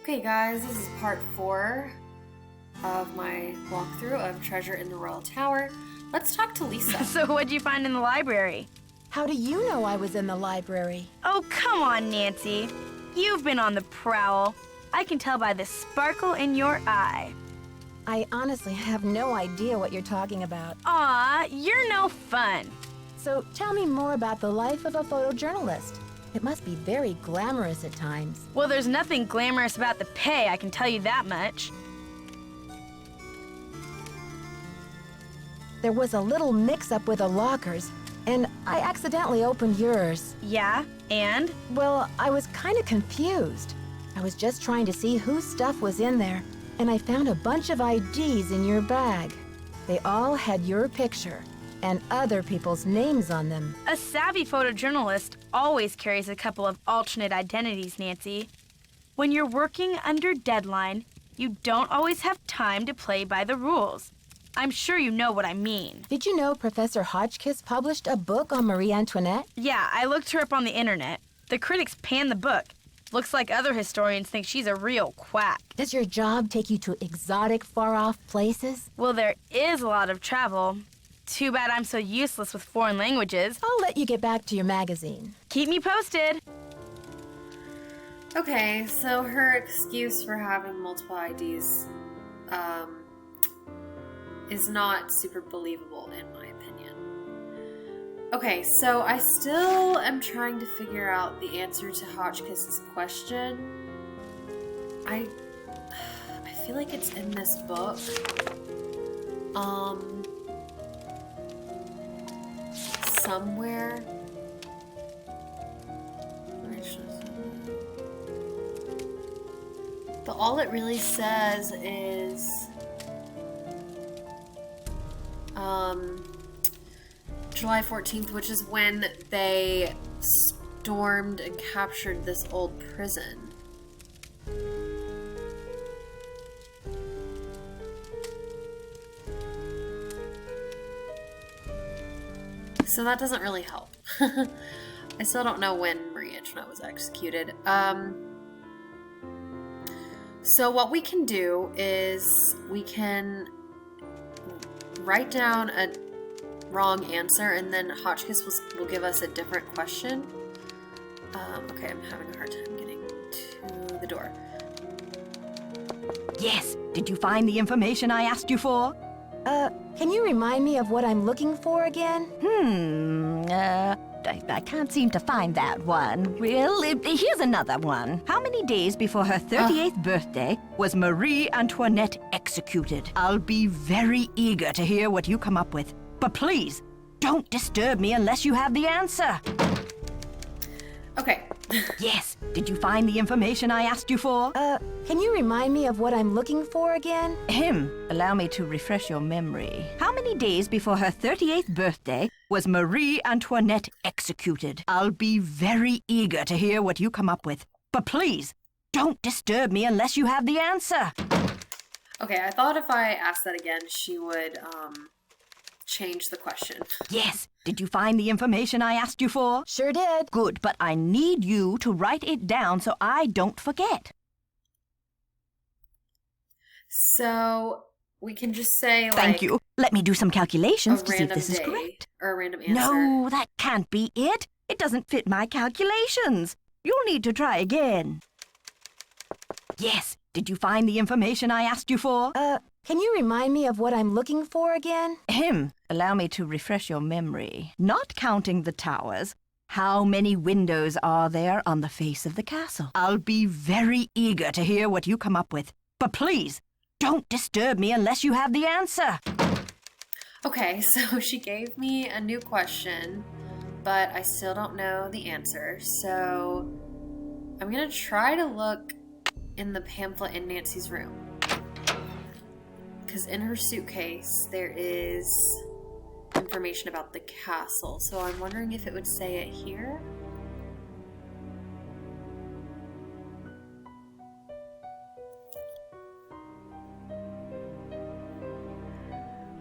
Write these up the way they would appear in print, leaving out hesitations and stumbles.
Okay guys, this is part 4 of my walkthrough of Treasure in the Royal Tower. Let's talk to Lisa. So what'd you find in the library? How do you know I was in the library? Oh, come on, Nancy. You've been on the prowl. I can tell by the sparkle in your eye. I honestly have no idea what you're talking about. Aw, you're no fun. So tell me more about the life of a photojournalist. It must be very glamorous at times. Well, there's nothing glamorous about the pay, I can tell you that much. There was a little mix-up with the lockers, and I accidentally opened yours. Yeah, and? Well, I was kind of confused. I was just trying to see whose stuff was in there, and I found a bunch of IDs in your bag. They all had your picture and other people's names on them. A savvy photojournalist always carries a couple of alternate identities, Nancy. When you're working under deadline, you don't always have time to play by the rules. I'm sure you know what I mean. Did you know Professor Hotchkiss published a book on Marie Antoinette? Yeah, I looked her up on the internet. The critics panned the book. Looks like other historians think she's a real quack. Does your job take you to exotic, far-off places? Well, there is a lot of travel. Too bad I'm so useless with foreign languages. I'll let you get back to your magazine. Keep me posted. Okay, so her excuse for having multiple IDs is not super believable in my opinion. Okay, so I still am trying to figure out the answer to Hotchkiss's question. I feel like it's in this book. Somewhere. But all it really says is July 14th, which is when they stormed and captured this old prison. So that doesn't really help. I still don't know when Marie Antoinette was executed. So what we can do is we can write down a wrong answer and then Hotchkiss will give us a different question. Okay, I'm having a hard time getting to the door. Yes. Did you find the information I asked you for? Can you remind me of what I'm looking for again? I can't seem to find that one. Well, here's another one. How many days before her 38th birthday was Marie Antoinette executed? I'll be very eager to hear what you come up with. But please, don't disturb me unless you have the answer. Okay. Yes. Did you find the information I asked you for? Can you remind me of what I'm looking for again? Allow me to refresh your memory. How many days before her 38th birthday was Marie Antoinette executed? I'll be very eager to hear what you come up with. But please, don't disturb me unless you have the answer. Okay, I thought if I asked that again, she would, change the question. Yes. Did you find the information I asked you for? Sure did. Good, but I need you to write it down so I don't forget. So we can just say, like... Thank you. Let me do some calculations to see if this is day, correct. or a random answer. No, that can't be it. It doesn't fit my calculations. You'll need to try again. Yes. Did you find the information I asked you for? Can you remind me of what I'm looking for again? Allow me to refresh your memory. Not counting the towers, how many windows are there on the face of the castle? I'll be very eager to hear what you come up with. But please, don't disturb me unless you have the answer. Okay, so she gave me a new question, but I still don't know the answer. So I'm gonna try to look in the pamphlet in Nancy's room. Because in her suitcase, there is information about the castle. So I'm wondering if it would say it here.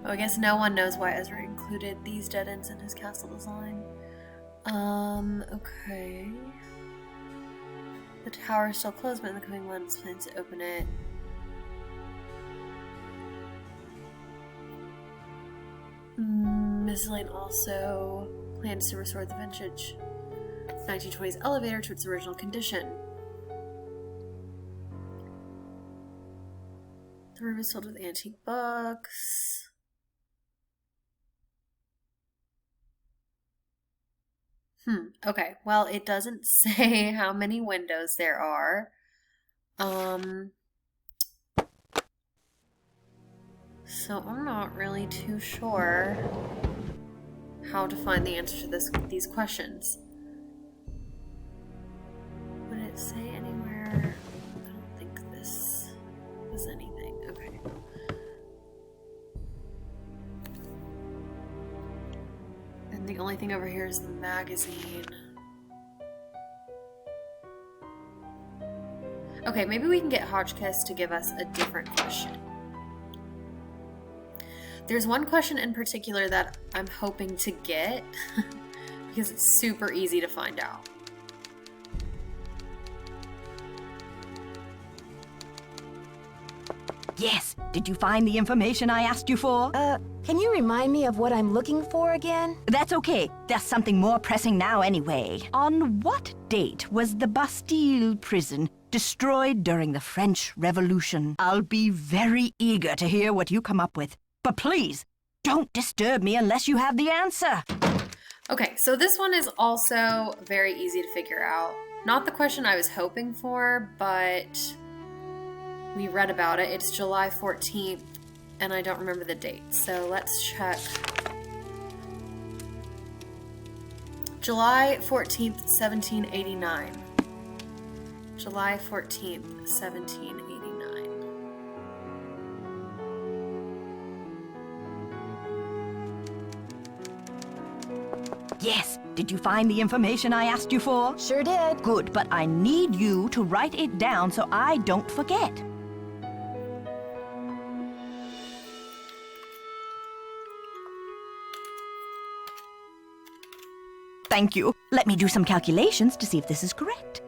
Oh, I guess no one knows why Ezra included these dead ends in his castle design. Okay. The tower is still closed, but in the coming months plans to open it. Ms. Lane also plans to restore the vintage 1920s elevator to its original condition. The room is filled with antique books. Okay. Well, it doesn't say how many windows there are. So I'm not really too sure how to find the answer to these questions. Would it say anywhere? I don't think this was anything. Okay. And the only thing over here is the magazine. Okay, maybe we can get Hotchkiss to give us a different question. There's one question in particular that I'm hoping to get because it's super easy to find out. Yes. Did you find the information I asked you for? Can you remind me of what I'm looking for again? That's okay. There's something more pressing now anyway. On what date was the Bastille prison destroyed during the French Revolution? I'll be very eager to hear what you come up with. But please, don't disturb me unless you have the answer. Okay, so this one is also very easy to figure out. Not the question I was hoping for, but we read about it. It's July 14th, and I don't remember the date. So let's check. July 14th, 1789. July 14th, 1789. Yes. Did you find the information I asked you for? Sure did. Good, but I need you to write it down so I don't forget. Thank you. Let me do some calculations to see if this is correct.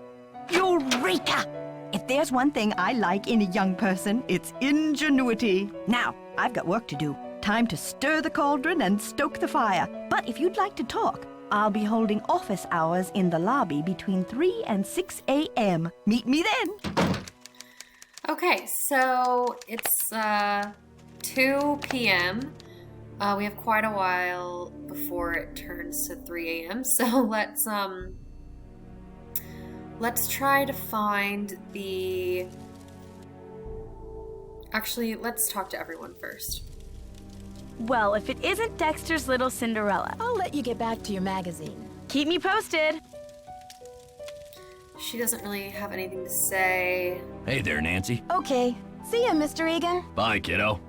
Eureka! If there's one thing I like in a young person, it's ingenuity. Now, I've got work to do. Time to stir the cauldron and stoke the fire. But if you'd like to talk, I'll be holding office hours in the lobby between 3 and 6 a.m. Meet me then. Okay, so it's 2 p.m. We have quite a while before it turns to 3 a.m. So let's try to find the... Actually, let's talk to everyone first. Well, if it isn't Dexter's little Cinderella. I'll let you get back to your magazine. Keep me posted. She doesn't really have anything to say. Hey there, Nancy. Okay. See ya, Mr. Egan. Bye, kiddo.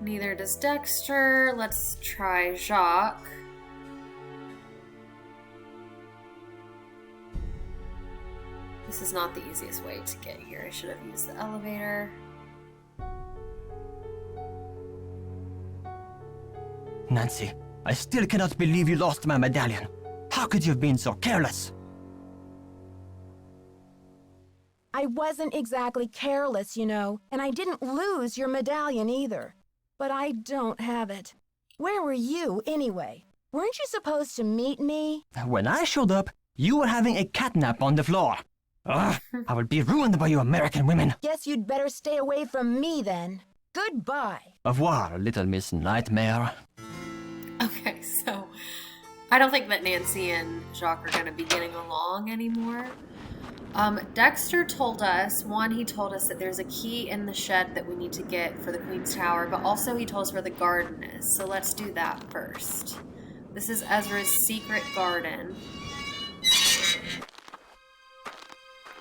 Neither does Dexter. Let's try Jacques. This is not the easiest way to get here. I should have used the elevator. Nancy, I still cannot believe you lost my medallion. How could you have been so careless? I wasn't exactly careless, you know, and I didn't lose your medallion either. But I don't have it. Where were you, anyway? Weren't you supposed to meet me? When I showed up, you were having a catnap on the floor. Ugh, I will be ruined by you American women. Guess you'd better stay away from me then. Goodbye. Au revoir, little Miss Nightmare. Okay, so I don't think that Nancy and Jacques are going to be getting along anymore. Dexter told us, he told us that there's a key in the shed that we need to get for the Queen's Tower, but also he told us where the garden is. So let's do that first. This is Ezra's secret garden.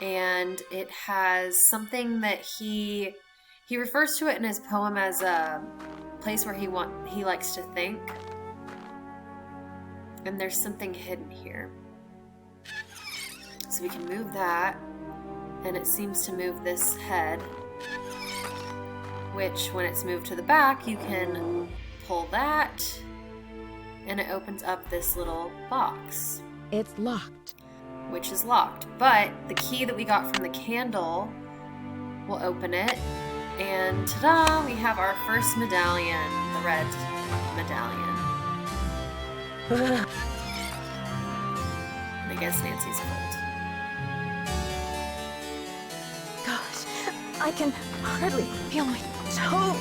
And it has something that he refers to it in his poem as a place where he likes to think. And there's something hidden here. So we can move that, and it seems to move this head, which when it's moved to the back, you can pull that, and it opens up this little box. It's locked. which is locked. But the key that we got from the candle will open it. And ta-da! We have our first medallion, the red medallion. I guess Nancy's cold. Gosh, I can hardly feel my toes.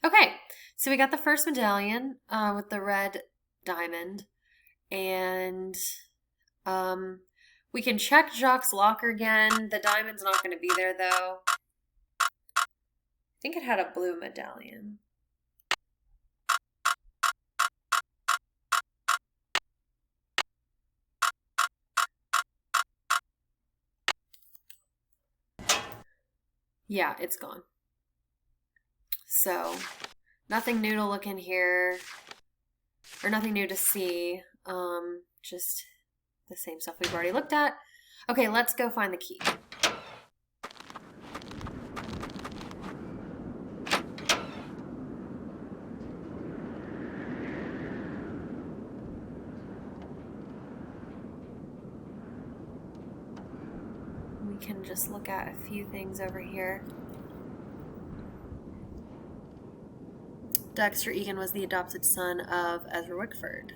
Okay, so we got the first medallion with the red diamond, and we can check Jacques' locker again. The diamond's not going to be there, though. I think it had a blue medallion. Yeah, it's gone. So, nothing new to look in here, or nothing new to see, just the same stuff we've already looked at. Okay, let's go find the key. We can just look at a few things over here. Dexter Egan was the adopted son of Ezra Wickford.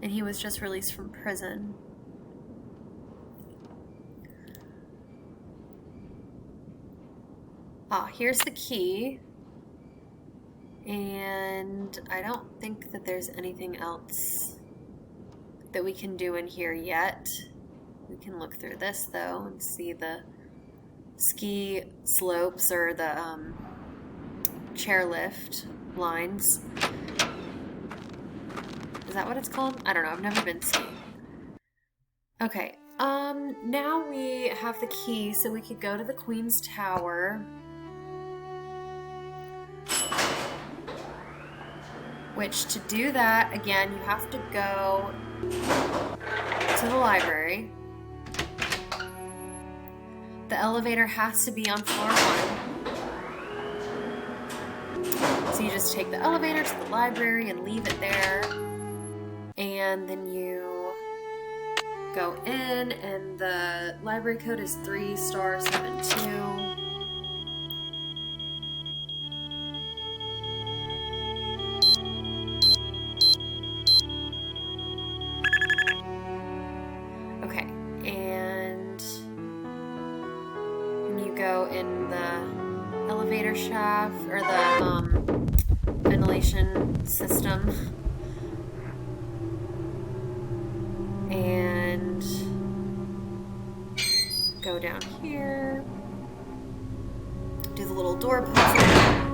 And he was just released from prison. Ah, here's the key. And I don't think that there's anything else that we can do in here yet. We can look through this though and see the ski slopes or the chairlift lines. Is that what it's called? I don't know. I've never been skiing. Okay. Now we have the key, so we could go to the Queen's Tower. Which, to do that, again, you have to go to the library. The elevator has to be on floor 1. So you just take the elevator to the library and leave it there. And then you go in, and the library code is 3*72. Okay, and you go in the elevator shaft, or the ventilation system. And go down here, do the little door puzzle.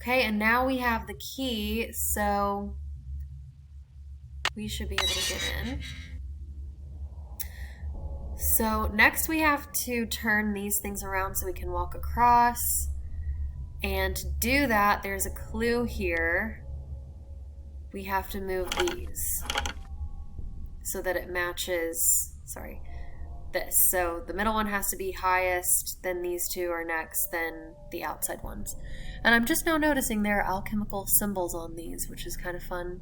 Okay, and now we have the key, so we should be able to get in. So next we have to turn these things around so we can walk across. And to do that, there's a clue here. We have to move these so that it matches, sorry, this. So the middle one has to be highest, then these two are next, then the outside ones. And I'm just now noticing there are alchemical symbols on these, which is kind of fun.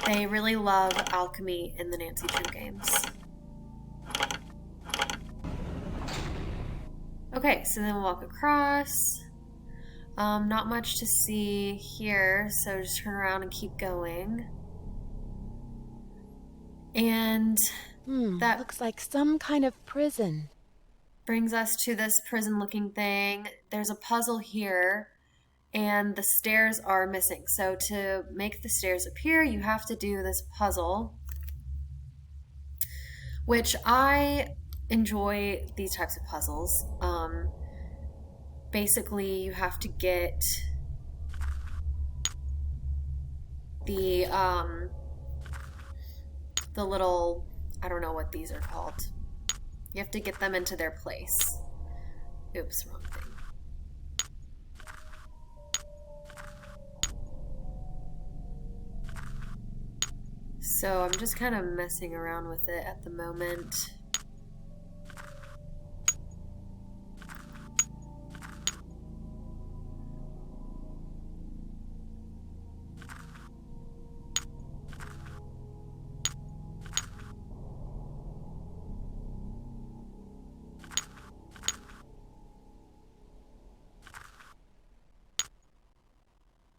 They really love alchemy in the Nancy Drew games. Okay, so then we'll walk across. Not much to see here, so just turn around and keep going. And that looks like some kind of prison. Brings us to this prison-looking thing. There's a puzzle here, and the stairs are missing. So to make the stairs appear, you have to do this puzzle, which I enjoy these types of puzzles. Basically, you have to get the little, I don't know what these are called. You have to get them into their place. Oops, wrong thing. So I'm just kind of messing around with it at the moment.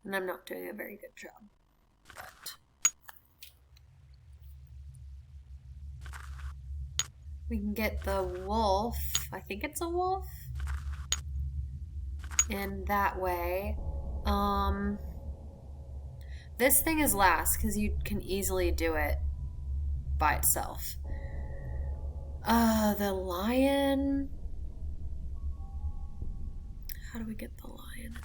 And I'm not doing a very good job, but we can get the wolf, I think it's a wolf, in that way. This thing is last because you can easily do it by itself. The lion. How do we get the lion in there?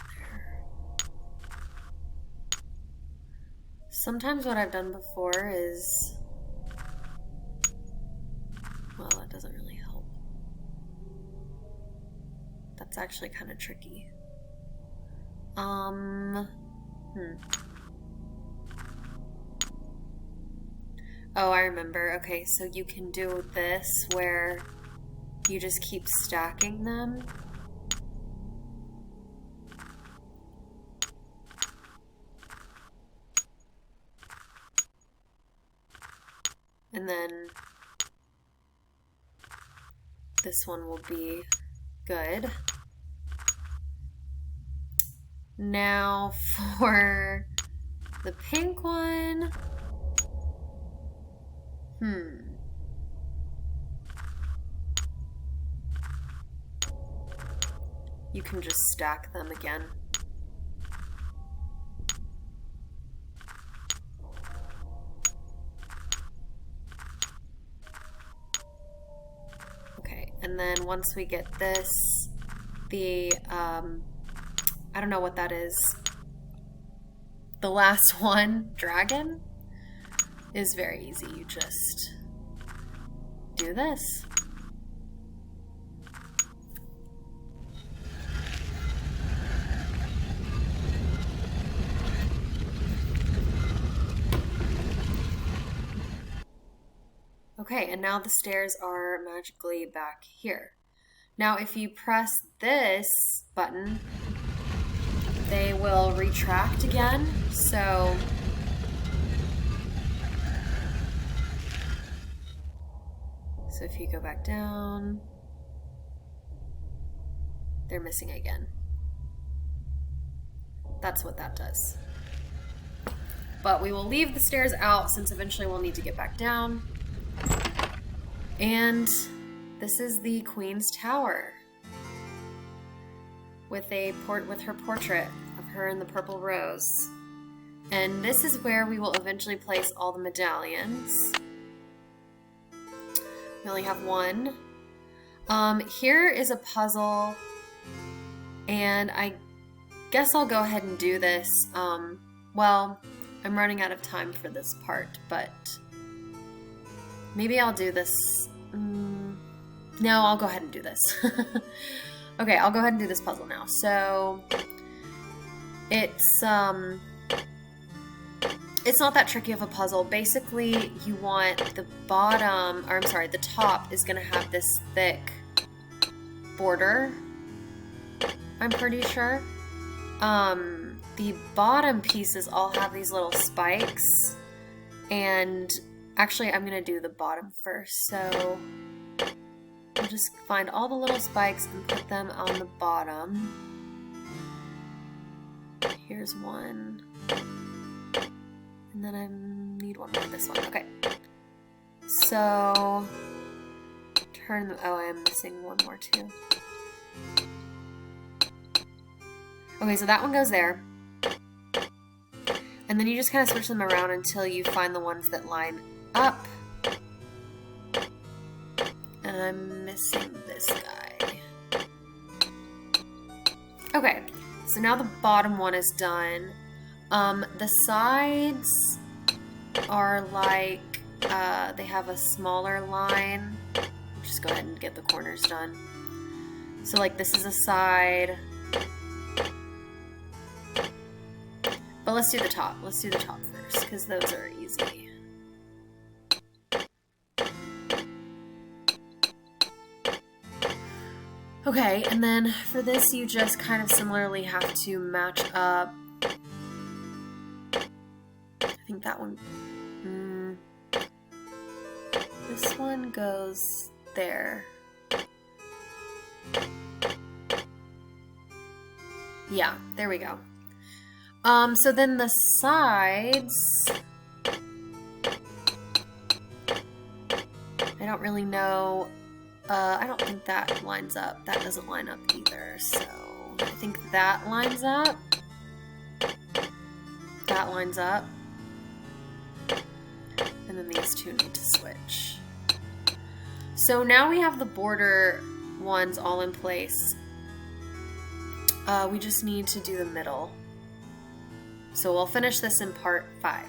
Sometimes what I've done before is, well, that doesn't really help. That's actually kind of tricky. Oh, I remember. Okay, so you can do this where you just keep stacking them. And then this one will be good. Now for the pink one. You can just stack them again. Okay, and then once we get this, the, I don't know what that is. The last one, dragon, is very easy. You just do this. Okay, and now the stairs are magically back here. Now if you press this button, they will retract again, so if you go back down, they're missing again. That's what that does. But we will leave the stairs out since eventually we'll need to get back down. And this is the Queen's Tower with her portrait of her in the purple rose. And this is where we will eventually place all the medallions. We only have one. Here is a puzzle, and I guess I'll go ahead and do this. Well, I'm running out of time for this part, but maybe I'll do this. No, I'll go ahead and do this. Okay, I'll go ahead and do this puzzle now. So it's not that tricky of a puzzle. Basically, you want the bottom, or I'm sorry, the top is gonna have this thick border, I'm pretty sure. The bottom pieces all have these little spikes, and actually I'm gonna do the bottom first. So I'll just find all the little spikes and put them on the bottom. Here's one. And then I need one more, this one. Okay. So, turn them, oh, I'm missing one more too. Okay, so that one goes there. And then you just kind of switch them around until you find the ones that line up. And I'm missing this guy. Okay, so now the bottom one is done. The sides are like, they have a smaller line. Just go ahead and get the corners done. So like this is a side. But let's do the top. Let's do the top first, because those are easy. Okay, and then for this you just kind of similarly have to match up. I think that one... this one goes there. Yeah, there we go. So then the sides... I don't really know... I don't think that lines up. That doesn't line up either, so... I think that lines up. That lines up. And then these two need to switch. So now we have the border ones all in place. We just need to do the middle. So we'll finish this in part 5.